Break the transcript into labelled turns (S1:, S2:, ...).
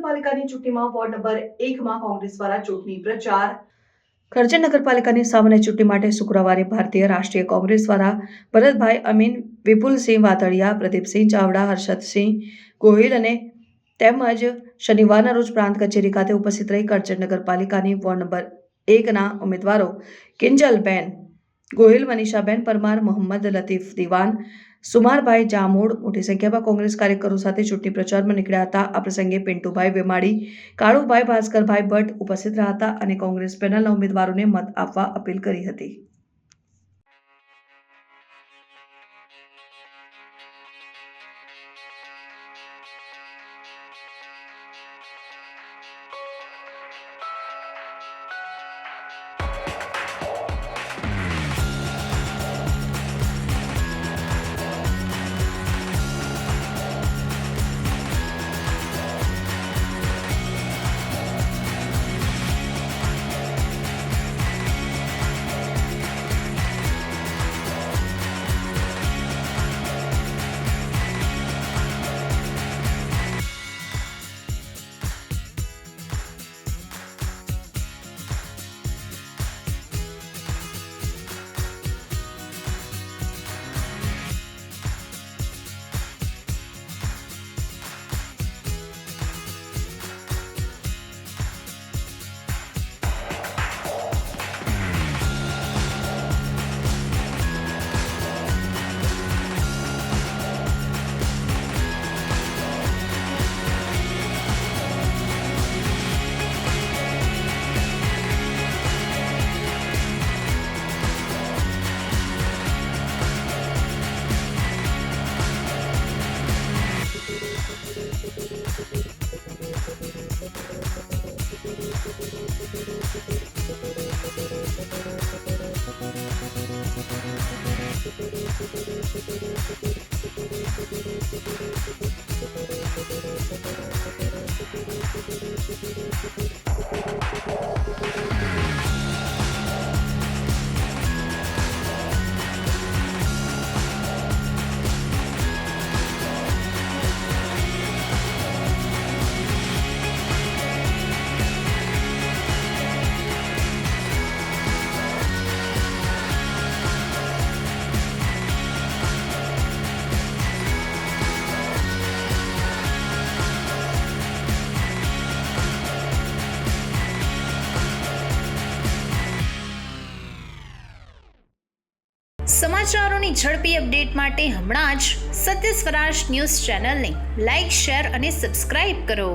S1: નગરપાલિકાની ચૂંટણીમાં ward number 1માં Congress દ્વારા ચૂંટણી પ્રચાર। કરજણ નગરપાલિકાની સામાન્ય ચૂંટણી માટે શુક્રવારે ભારતીય રાષ્ટ્રીય કોંગ્રેસ દ્વારા ભરતભાઈ અમીન, વિપુલસિંહ વાતડિયા, પ્રદીપસિંહ ચાવડા, હર્ષદસિંહ ગોહિલ અને તેમજ શનિવારના રોજ પ્રાંત કચેરી ખાતે ઉપસ્થિત રહી કરજણ નગરપાલિકાની વોર્ડ નંબર 1ના ઉમેદવારો કિંજલબેન ગોહિલ, મનીષાબેન પરમાર, મોહમ્મદ લતીફ દિવાન, સુમારભાઈ જામોડ મોટી સંખ્યામાં કોંગ્રેસ કાર્યકરો સાથે ચૂંટણી પ્રચારમાં નીકળ્યા હતા। આ પ્રસંગે પિન્ટુભાઈ વેમાડી, કાળુભાઈ, ભાસ્કરભાઈ ભટ્ટ ઉપસ્થિત રહ્યા હતા અને કોંગ્રેસ પેનલના ઉમેદવારોને મત આપવા અપીલ કરી હતી।
S2: સમાચારોની ઝડપી અપડેટ માટે હમણાં જ સત્ય સ્વરાજ ન્યૂઝ ચેનલને લાઇક, શેર અને સબસ્ક્રાઇબ કરો।